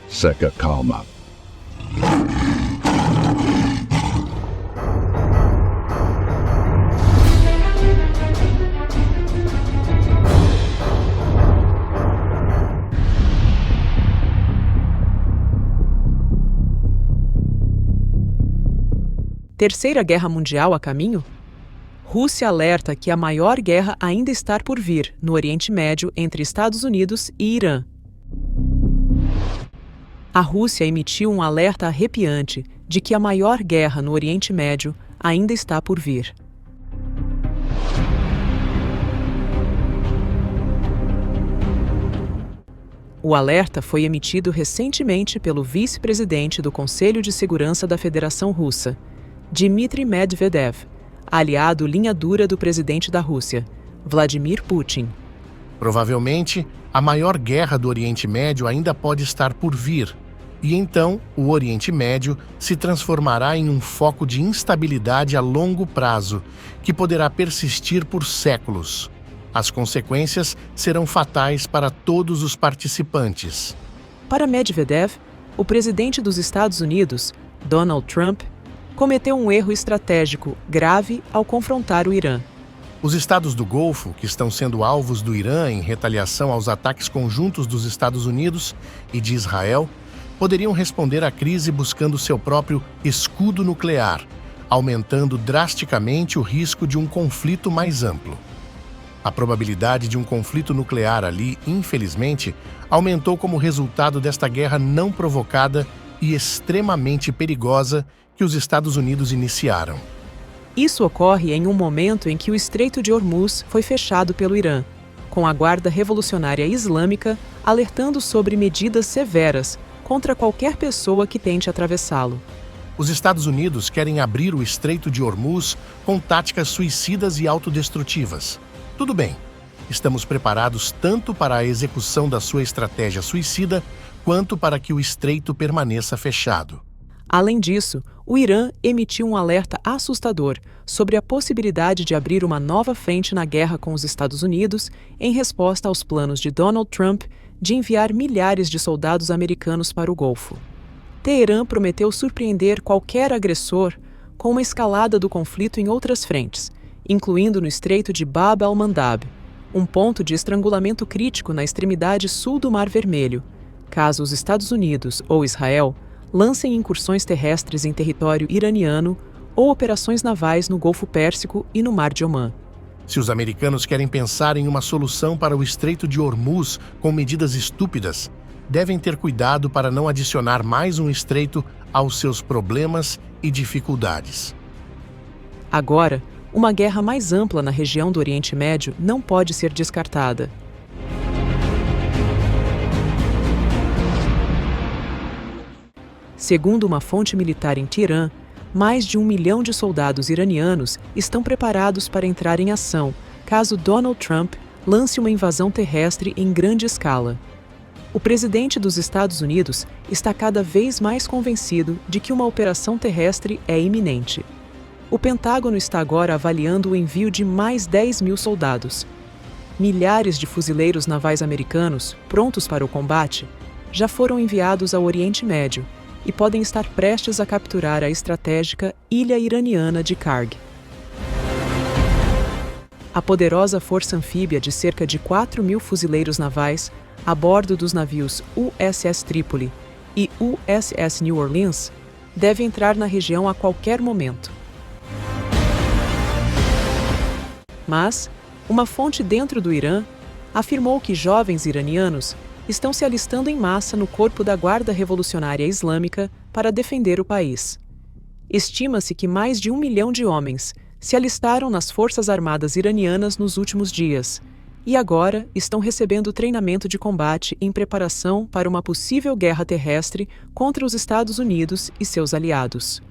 Seca calma. Terceira Guerra Mundial a caminho? Rússia alerta que a maior guerra ainda está por vir no Oriente Médio entre Estados Unidos e Irã. A Rússia emitiu um alerta arrepiante de que a maior guerra no Oriente Médio ainda está por vir. O alerta foi emitido recentemente pelo vice-presidente do Conselho de Segurança da Federação Russa, Dmitry Medvedev, aliado linha dura do presidente da Rússia, Vladimir Putin. Provavelmente, a maior guerra do Oriente Médio ainda pode estar por vir, e então o Oriente Médio se transformará em um foco de instabilidade a longo prazo, que poderá persistir por séculos. As consequências serão fatais para todos os participantes. Para Medvedev, o presidente dos Estados Unidos, Donald Trump, cometeu um erro estratégico grave ao confrontar o Irã. Os estados do Golfo, que estão sendo alvos do Irã em retaliação aos ataques conjuntos dos Estados Unidos e de Israel, poderiam responder à crise buscando seu próprio escudo nuclear, aumentando drasticamente o risco de um conflito mais amplo. A probabilidade de um conflito nuclear ali, infelizmente, aumentou como resultado desta guerra não provocada e extremamente perigosa que os Estados Unidos iniciaram. Isso ocorre em um momento em que o Estreito de Hormuz foi fechado pelo Irã, com a Guarda Revolucionária Islâmica alertando sobre medidas severas contra qualquer pessoa que tente atravessá-lo. Os Estados Unidos querem abrir o Estreito de Hormuz com táticas suicidas e autodestrutivas. Tudo bem, estamos preparados tanto para a execução da sua estratégia suicida quanto para que o estreito permaneça fechado. Além disso, o Irã emitiu um alerta assustador sobre a possibilidade de abrir uma nova frente na guerra com os Estados Unidos em resposta aos planos de Donald Trump de enviar milhares de soldados americanos para o Golfo. Teherã prometeu surpreender qualquer agressor com uma escalada do conflito em outras frentes, incluindo no Estreito de Bab al-Mandab, um ponto de estrangulamento crítico na extremidade sul do Mar Vermelho, caso os Estados Unidos ou Israel lancem incursões terrestres em território iraniano ou operações navais no Golfo Pérsico e no Mar de Omã. Se os americanos querem pensar em uma solução para o Estreito de Hormuz com medidas estúpidas, devem ter cuidado para não adicionar mais um estreito aos seus problemas e dificuldades. Agora, uma guerra mais ampla na região do Oriente Médio não pode ser descartada. Segundo uma fonte militar em Teherã, mais de 1 milhão de soldados iranianos estão preparados para entrar em ação caso Donald Trump lance uma invasão terrestre em grande escala. O presidente dos Estados Unidos está cada vez mais convencido de que uma operação terrestre é iminente. O Pentágono está agora avaliando o envio de mais 10 mil soldados. Milhares de fuzileiros navais americanos, prontos para o combate, já foram enviados ao Oriente Médio e podem estar prestes a capturar a estratégica ilha iraniana de Karg. A poderosa força anfíbia de cerca de 4 mil fuzileiros navais a bordo dos navios USS Tripoli e USS New Orleans deve entrar na região a qualquer momento. Mas uma fonte dentro do Irã afirmou que jovens iranianos estão se alistando em massa no corpo da Guarda Revolucionária Islâmica para defender o país. Estima-se que mais de 1 milhão de homens se alistaram nas Forças Armadas iranianas nos últimos dias e agora estão recebendo treinamento de combate em preparação para uma possível guerra terrestre contra os Estados Unidos e seus aliados.